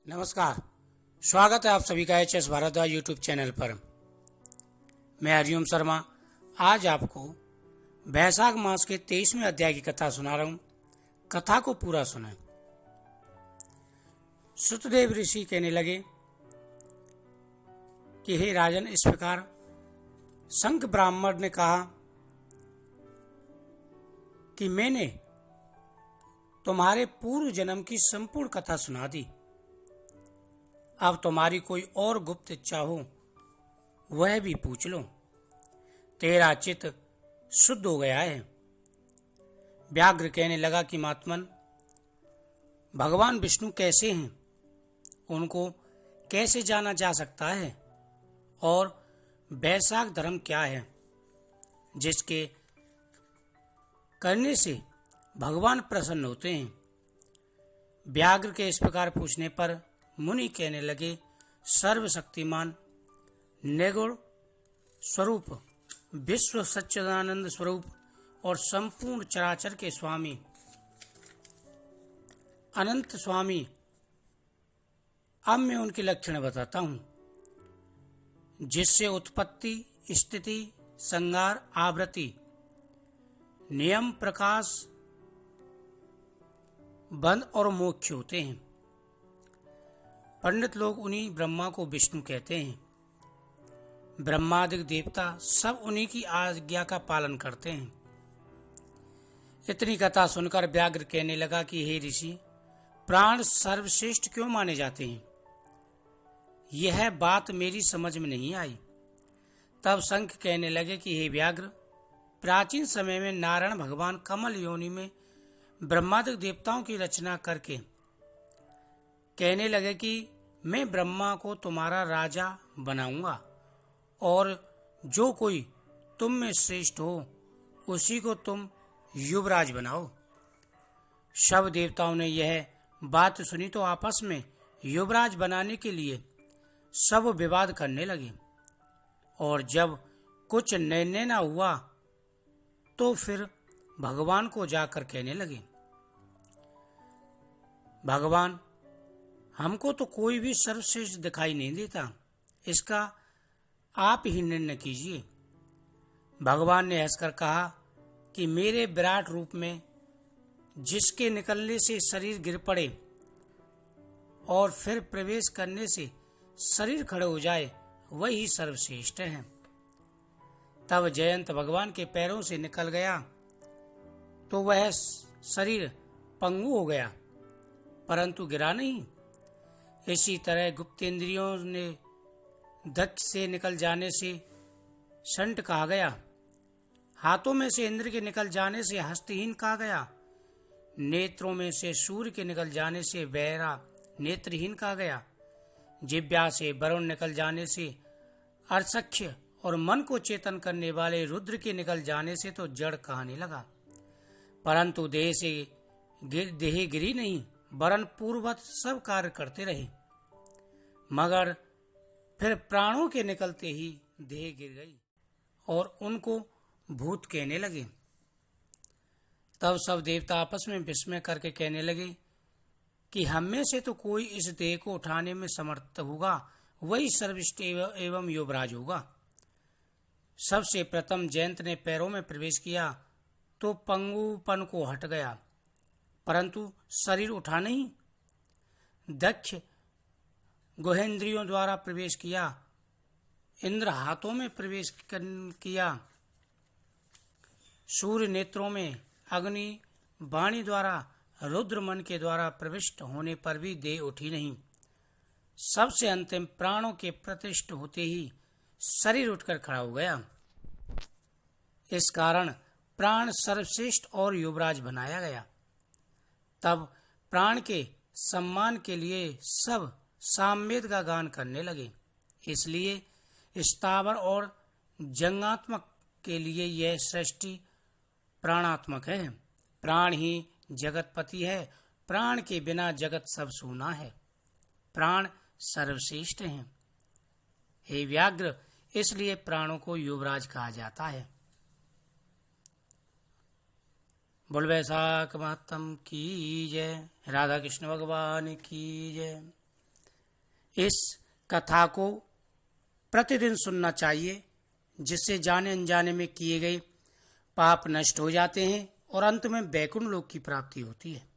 नमस्कार। स्वागत है आप सभी का H S Bhardwaj YouTube channel पर। मैं हरिओम शर्मा आज आपको वैशाख मास के 23वें अध्याय की कथा सुना रहा हूं। कथा को पूरा सुनें। सुतदेव ऋषि कहने लगे कि हे राजन, इस प्रकार शंख ब्राह्मण ने कहा कि मैंने तुम्हारे पूर्व जन्म की संपूर्ण कथा सुना दी। अब तुम्हारी कोई और गुप्त इच्छा हो वह भी पूछ लो। तेरा चित्त शुद्ध हो गया है। व्याघ्र कहने लगा कि महात्मन, भगवान विष्णु कैसे हैं, उनको कैसे जाना जा सकता है, और वैशाख धर्म क्या है जिसके करने से भगवान प्रसन्न होते हैं। व्याघ्र के इस प्रकार पूछने पर मुनि कहने लगे, सर्वशक्तिमान निर्गुण स्वरूप, विश्व सच्चिदानंद स्वरूप और संपूर्ण चराचर के स्वामी अनंत स्वामी, अब मैं उनके लक्षण बताता हूं, जिससे उत्पत्ति, स्थिति, संहार, आवृत्ति, नियम, प्रकाश, बंध और मोक्ष होते हैं। पंडित लोग उन्हीं ब्रह्मा को विष्णु कहते हैं। ब्रह्मादिक देवता सब उन्हीं की आज्ञा का पालन करते हैं। इतनी कथा सुनकर व्याघ्र कहने लगा कि हे ऋषि, प्राण सर्वश्रेष्ठ क्यों माने जाते हैं, यह बात मेरी समझ में नहीं आई। तब शंख कहने लगे कि हे व्याघ्र, प्राचीन समय में नारायण भगवान कमल योनि में ब्रह्मादिक देवताओं की रचना करके कहने लगे कि मैं ब्रह्मा को तुम्हारा राजा बनाऊंगा, और जो कोई तुम में श्रेष्ठ हो उसी को तुम युवराज बनाओ। सब देवताओं ने यह बात सुनी तो आपस में युवराज बनाने के लिए सब विवाद करने लगे, और जब कुछ निर्णय न हुआ तो फिर भगवान को जाकर कहने लगे, भगवान, हमको तो कोई भी सर्वश्रेष्ठ दिखाई नहीं देता, इसका आप ही निर्णय कीजिए। भगवान ने हंसकर कहा कि मेरे विराट रूप में जिसके निकलने से शरीर गिर पड़े और फिर प्रवेश करने से शरीर खड़े हो जाए, वही सर्वश्रेष्ठ है। तब जयंत भगवान के पैरों से निकल गया तो वह शरीर पंगु हो गया, परंतु गिरा नहीं। इसी तरह गुप्तेंद्रियों ने दक्ष से निकल जाने से शंट कहा गया, हाथों में से इंद्र के निकल जाने से हस्तहीन कहा गया, नेत्रों में से सूर्य के निकल जाने से बहरा नेत्रहीन कहा गया, जिह्वा से वरुण निकल जाने से अर्चक्ष्य, और मन को चेतन करने वाले रुद्र के निकल जाने से तो जड़ कहने लगा। परंतु देह से देह गिरी नहीं, वरन पूर्ववत सब कार्य करते रहे, मगर फिर प्राणों के निकलते ही देह गिर गई और उनको भूत कहने लगे। तब सब देवता आपस में विस्मय करके कहने लगे कि हम में से तो कोई इस देह को उठाने में समर्थ होगा, वही सर्वश्रेष्ठ एवं युवराज होगा। सबसे प्रथम जयंत ने पैरों में प्रवेश किया तो पंगुपन को हट गया, परंतु शरीर उठा नहीं। दक्ष गुहेंद्रियों द्वारा प्रवेश किया, इंद्र हाथों में प्रवेश किया, सूर्य नेत्रों में, अग्नि वाणी द्वारा, रुद्र मन के द्वारा प्रविष्ट होने पर भी देह उठी नहीं। सबसे अंतिम प्राणों के प्रतिष्ठ होते ही शरीर उठकर खड़ा हो गया। इस कारण प्राण सर्वश्रेष्ठ और युवराज बनाया गया। तब प्राण के सम्मान के लिए सब सामवेद का गान करने लगे। इसलिए स्थावर और जंगात्मक के लिए यह सृष्टि प्राणात्मक है। प्राण ही जगतपति है, प्राण के बिना जगत सब सूना है। प्राण सर्वश्रेष्ठ हैं। हे व्याघ्र, इसलिए प्राणों को युवराज कहा जाता है। बोल वैशाख महात्म की जय। राधा कृष्ण भगवान की जय। इस कथा को प्रतिदिन सुनना चाहिए, जिससे जाने अनजाने में किए गए पाप नष्ट हो जाते हैं और अंत में वैकुंठ लोक की प्राप्ति होती है।